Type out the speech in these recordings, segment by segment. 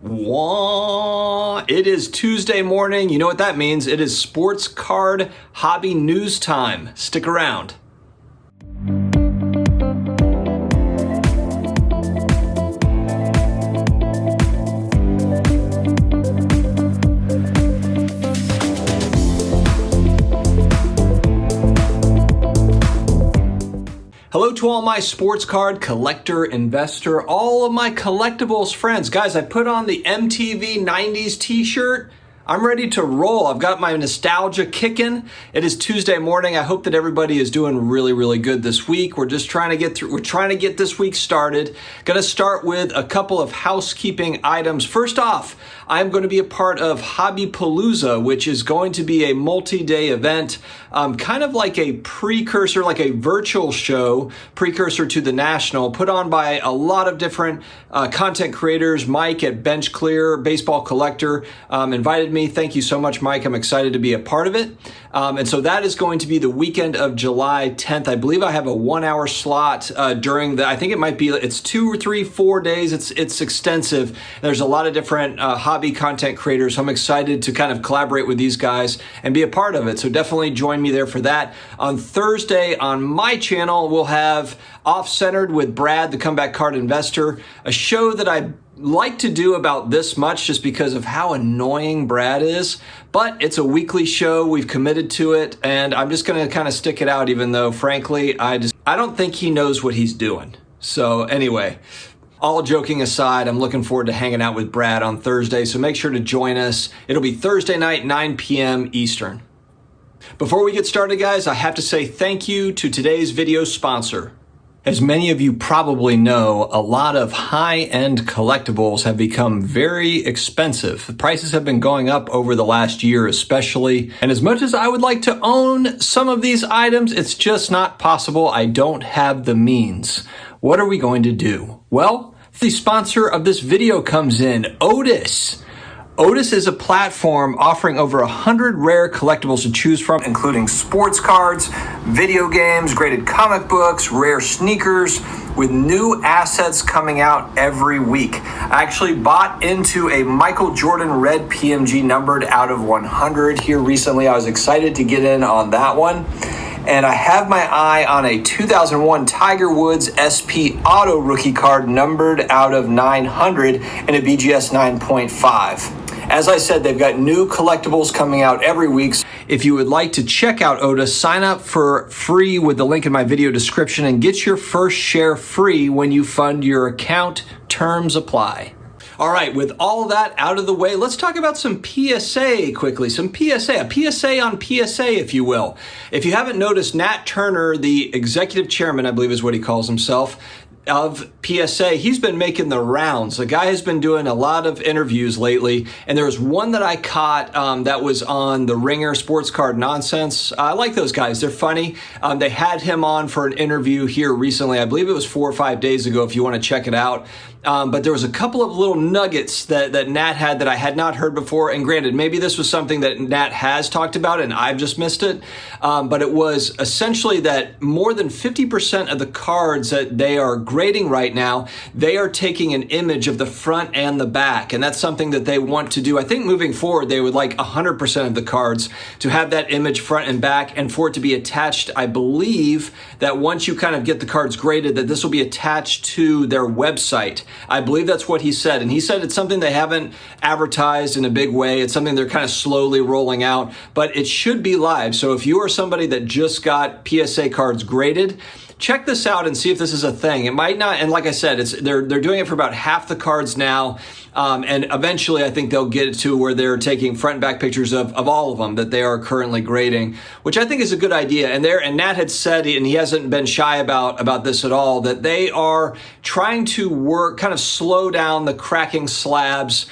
Wah. It is Tuesday morning. You know what that means. It is sports card hobby news time. Stick around. Hello to all my sports card collector, investor, all of my collectibles friends. Guys, I put on the MTV 90s t-shirt. I'm ready to roll. I've got my nostalgia kicking. It is Tuesday morning. I hope that everybody is doing really good this week. We're just trying to get through. We're trying to get this week started. Going to start with a couple of housekeeping items. First off, I'm going to be a part of Hobbypalooza, which is going to be a multi-day event, kind of like a precursor, like a virtual show, precursor to the national, put on by a lot of different content creators. Mike at Bench Clear, Baseball Collector, invited me. Thank you so much, Mike. I'm excited to be a part of it. And so that is going to be the weekend of July 10th. I believe I have a 1 hour slot during the, I think it might be, it's 2 or 3, 4 days. It's extensive. There's a lot of different hobby content creators. I'm excited to kind of collaborate with these guys and be a part of it. So definitely join me there for that. On Thursday on my channel, we'll have Off-Centered with Brad, the Comeback Card Investor, a show that I like to do about this much just because of how annoying Brad is, but it's a weekly show. We've committed to it, and I'm just going to kind of stick it out, even though frankly, I don't think he knows what he's doing. So anyway, all joking aside, I'm looking forward to hanging out with Brad on Thursday, so make sure to join us. It'll be Thursday night, 9 p.m. Eastern. Before we get started, guys, I have to say thank you to today's video sponsor. As many of you probably know, a lot of high-end collectibles have become very expensive. The prices have been going up over the last year especially, and as much as I would like to own some of these items, it's just not possible. I don't have the means. What are we going to do? Well, the sponsor of this video comes in, Otis. Otis is a platform offering over 100 rare collectibles to choose from, including sports cards, video games, graded comic books, rare sneakers, with new assets coming out every week. I actually bought into a Michael Jordan red PMG numbered out of 100 here recently. I was excited to get in on that one. And I have my eye on a 2001 Tiger Woods SP Auto rookie card numbered out of 900 in a BGS 9.5. As I said, they've got new collectibles coming out every week. If you would like to check out Otis, sign up for free with the link in my video description and get your first share free when you fund your account. Terms apply. All right, with all that out of the way, let's talk about some PSA quickly. A PSA on PSA, if you will. If you haven't noticed, Nat Turner, the executive chairman, I believe is what he calls himself, of PSA, he's been making the rounds. The guy has been doing a lot of interviews lately, and there was one that I caught that was on the Ringer Sports Card Nonsense. I like those guys. They're funny. They had him on for an interview here recently. I believe it was 4 or 5 days ago if you want to check it out. But there was a couple of little nuggets that Nat had that I had not heard before. And granted, maybe this was something that Nat has talked about and I've just missed it. But it was essentially that more than 50% of the cards that they are grading right now, they are taking an image of the front and the back. And that's something that they want to do. I think moving forward, they would like 100% of the cards to have that image front and back and for it to be attached. I believe that once you kind of get the cards graded, that this will be attached to their website. I believe that's what he said. And he said it's something they haven't advertised in a big way. It's something they're kind of slowly rolling out, but it should be live. So if you are somebody that just got PSA cards graded, check this out and see if this is a thing. It might not, and like I said, they're doing it for about half the cards now, and eventually I think they'll get it to where they're taking front and back pictures of all of them that they are currently grading, which I think is a good idea. And Nat had said, and he hasn't been shy about this at all, that they are trying to work, kind of slow down the cracking slabs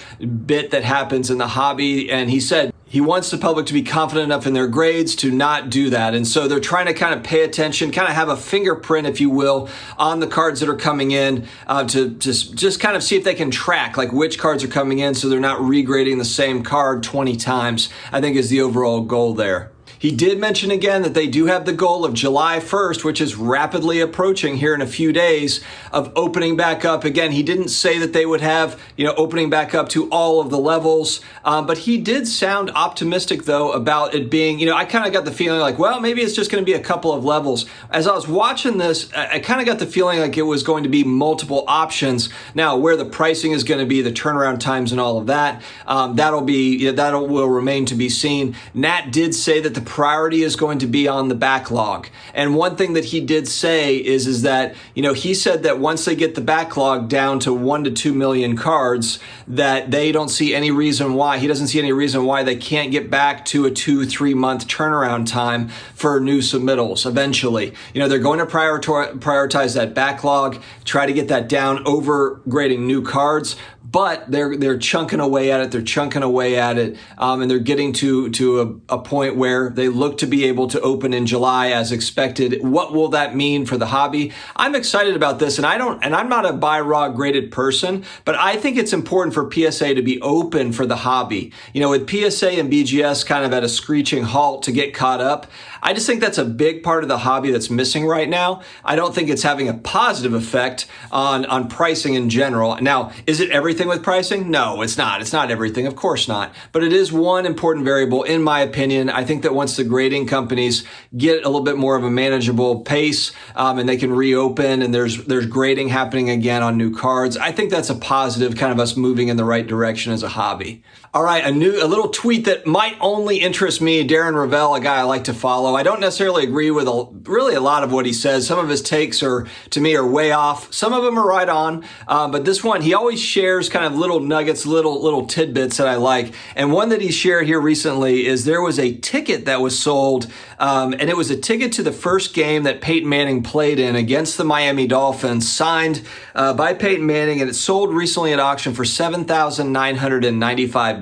bit that happens in the hobby. And he said he wants the public to be confident enough in their grades to not do that. And so they're trying to kind of pay attention, kind of have a fingerprint, if you will, on the cards that are coming in to just kind of see if they can track like which cards are coming in so they're not regrading the same card 20 times, I think is the overall goal there. He did mention again that they do have the goal of July 1st, which is rapidly approaching here in a few days, of opening back up. Again, he didn't say that they would have, opening back up to all of the levels, but he did sound optimistic, though, about it being, I kind of got the feeling like, well, maybe it's just going to be a couple of levels. As I was watching this, I kind of got the feeling like it was going to be multiple options. Now, where the pricing is going to be, the turnaround times and all of that, that will remain to be seen. Nat did say that the priority is going to be on the backlog. And one thing that he did say is that, he said that once they get the backlog down to 1 to 2 million cards, that they don't see any reason why, he doesn't see any reason why they can't get back to a 2-3 month turnaround time for new submittals eventually. They're going to prioritize that backlog, try to get that down over grading new cards. But they're chunking away at it. They're chunking away at it, and they're getting to a point where they look to be able to open in July as expected. What will that mean for the hobby? I'm excited about this, and I'm not a buy raw graded person, but I think it's important for PSA to be open for the hobby. With PSA and BGS kind of at a screeching halt to get caught up, I just think that's a big part of the hobby that's missing right now. I don't think it's having a positive effect on pricing in general. Now, is it everything with pricing? No, it's not. It's not everything, of course not. But it is one important variable, in my opinion. I think that once the grading companies get a little bit more of a manageable pace, and they can reopen and there's grading happening again on new cards, I think that's a positive, kind of us moving in the right direction as a hobby. All right, a little tweet that might only interest me, Darren Ravel, a guy I like to follow. I don't necessarily agree with really a lot of what he says. Some of his takes to me are way off. Some of them are right on. But this one, he always shares kind of little nuggets, little tidbits that I like. And one that he shared here recently is there was a ticket that was sold, and it was a ticket to the first game that Peyton Manning played in against the Miami Dolphins, signed by Peyton Manning, and it sold recently at auction for $7,995.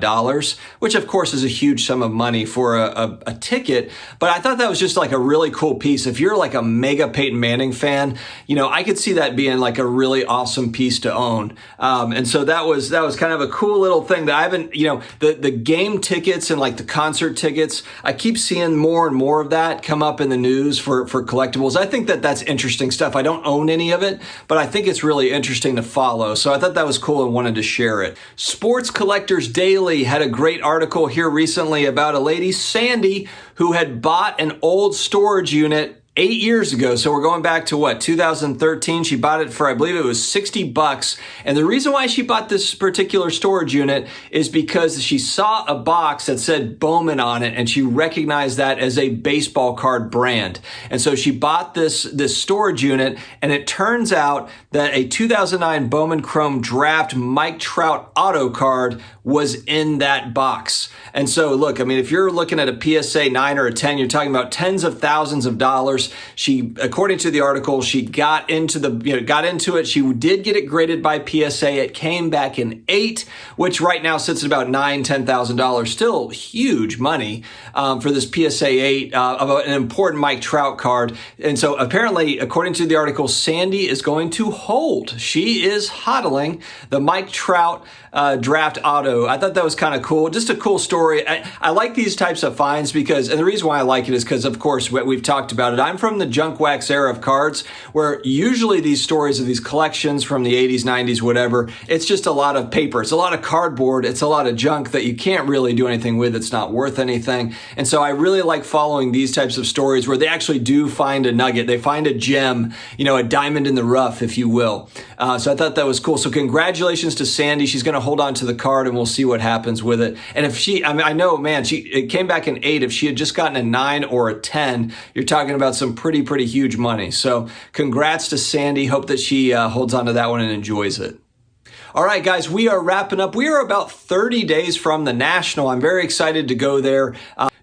Which of course is a huge sum of money for a ticket. But I thought that was just like a really cool piece. If you're like a mega Peyton Manning fan, I could see that being like a really awesome piece to own. And so that was kind of a cool little thing that I haven't, the game tickets and like the concert tickets, I keep seeing more and more of that come up in the news for collectibles. I think that that's interesting stuff. I don't own any of it, but I think it's really interesting to follow. So I thought that was cool and wanted to share it. Sports Collectors Daily had a great article here recently about a lady, Sandy, who had bought an old storage unit 8 years ago. So we're going back to 2013. She bought it for, I believe it was $60. And the reason why she bought this particular storage unit is because she saw a box that said Bowman on it, and she recognized that as a baseball card brand. And so she bought this storage unit, and it turns out that a 2009 Bowman Chrome Draft Mike Trout auto card was in that box. And so look, I mean, if you're looking at a PSA 9 or a 10, you're talking about tens of thousands of dollars. She, according to the article, she got into it. She did get it graded by PSA. It came back in 8, which right now sits at about $9,000-$10,000. Still huge money for this PSA 8 of an important Mike Trout card. And so apparently, according to the article, Sandy is going to hold. She is hodling the Mike Trout draft auto. I thought that was kind of cool. Just a cool story. I like these types of finds because, and the reason why I like it is because, of course, we've talked about it. I'm from the junk wax era of cards, where usually these stories of these collections from the 80s, 90s, whatever, it's just a lot of paper. It's a lot of cardboard. It's a lot of junk that you can't really do anything with. It's not worth anything. And so I really like following these types of stories where they actually do find a nugget. They find a gem, a diamond in the rough, if you will. So I thought that was cool. So congratulations to Sandy. She's going to hold on to the card and we'll see what happens with it. And if I know, man, it came back in 8. If she had just gotten a 9 or a 10, you're talking about some pretty huge money. So congrats to Sandy. Hope that she holds on to that one and enjoys it. All right, guys, we are wrapping up. We are about 30 days from the National. I'm very excited to go there,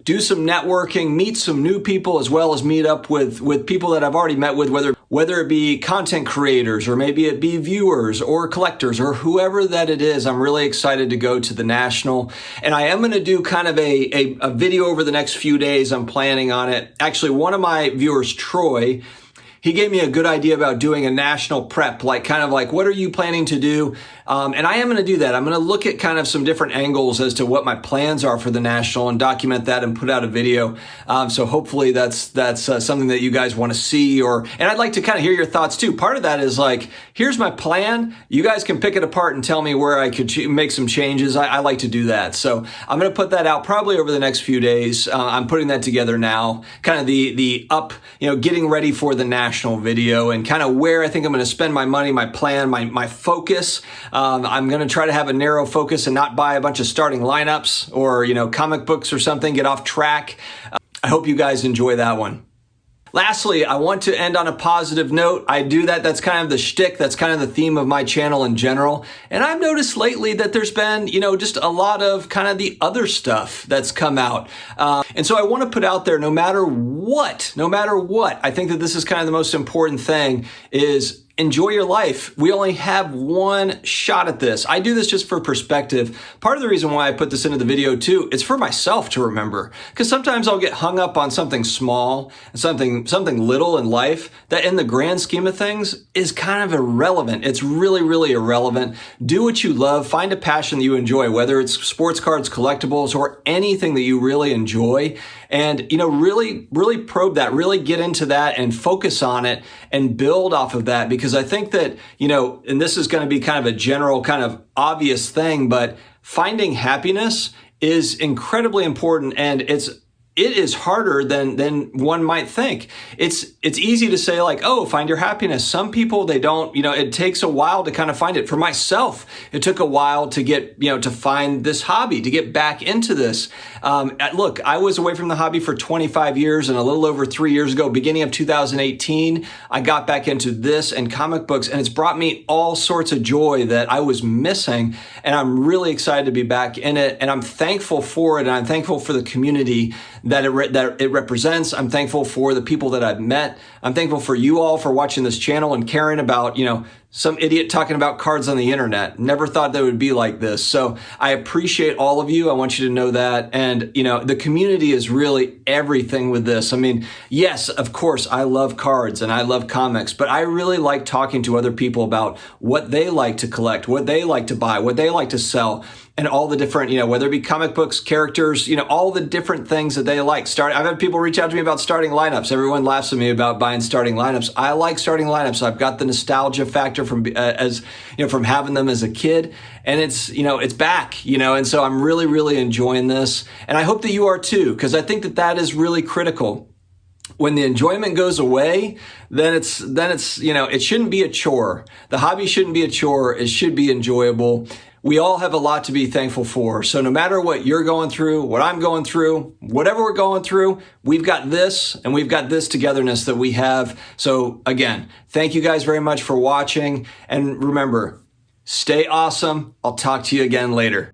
do some networking, meet some new people, as well as meet up with people that I've already met with, whether it be content creators or maybe it be viewers or collectors or whoever that it is. I'm really excited to go to the National. And I am going to do kind of a video over the next few days. I'm planning on it. Actually, one of my viewers, Troy, he gave me a good idea about doing a national prep, like kind of like, what are you planning to do? And I am going to do that. I'm going to look at kind of some different angles as to what my plans are for the national and document that and put out a video. So hopefully that's something that you guys want to see, and I'd like to kind of hear your thoughts too. Part of that is like, here's my plan. You guys can pick it apart and tell me where I could make some changes. I like to do that. So I'm going to put that out probably over the next few days. I'm putting that together now, kind of the getting ready for the national video and kind of where I think I'm going to spend my money, my plan, my focus. I'm going to try to have a narrow focus and not buy a bunch of starting lineups or, comic books or something, get off track. I hope you guys enjoy that one. Lastly, I want to end on a positive note. I do that. That's kind of the shtick. That's kind of the theme of my channel in general. And I've noticed lately that there's been, just a lot of kind of the other stuff that's come out. And so I want to put out there, no matter what, I think that this is kind of the most important thing is enjoy your life. We only have one shot at this. I do this just for perspective. Part of the reason why I put this into the video too, it's for myself to remember. Because sometimes I'll get hung up on something small, something little in life that in the grand scheme of things is kind of irrelevant. It's really, really irrelevant. Do what you love. Find a passion that you enjoy, whether it's sports cards, collectibles, or anything that you really enjoy. And, really, really probe that, really get into that and focus on it and build off of that. Because I think that, and this is going to be kind of a general kind of obvious thing, but finding happiness is incredibly important, and it is harder than one might think. It's easy to say like, oh, find your happiness. Some people, they don't, it takes a while to kind of find it. For myself, it took a while to get, to find this hobby, to get back into this. Look, I was away from the hobby for 25 years, and a little over 3 years ago, beginning of 2018, I got back into this and comic books, and it's brought me all sorts of joy that I was missing. And I'm really excited to be back in it. And I'm thankful for it. And I'm thankful for the community that it represents. I'm thankful for the people that I've met. I'm thankful for you all for watching this channel and caring about, some idiot talking about cards on the internet. Never thought that would be like this. So I appreciate all of you. I want you to know that. And, the community is really everything with this. I mean, yes, of course, I love cards and I love comics, but I really like talking to other people about what they like to collect, what they like to buy, what they like to sell, and all the different, whether it be comic books, characters, all the different ththings that they like. I've had people reach out to me about starting lineups. Everyone laughs at me about buying starting lineups. I like starting lineups. I've got the nostalgia factor from having them as a kid, and it's back, and so I'm really, really enjoying this, and I hope that you are too, because I think that is really critical. When the enjoyment goes away, then it's it shouldn't be a chore. The hobby shouldn't be a chore. It should be enjoyable. We all have a lot to be thankful for. So no matter what you're going through, what I'm going through, whatever we're going through, we've got this, and we've got this togetherness that we have. So again, thank you guys very much for watching. And remember, stay awesome. I'll talk to you again later.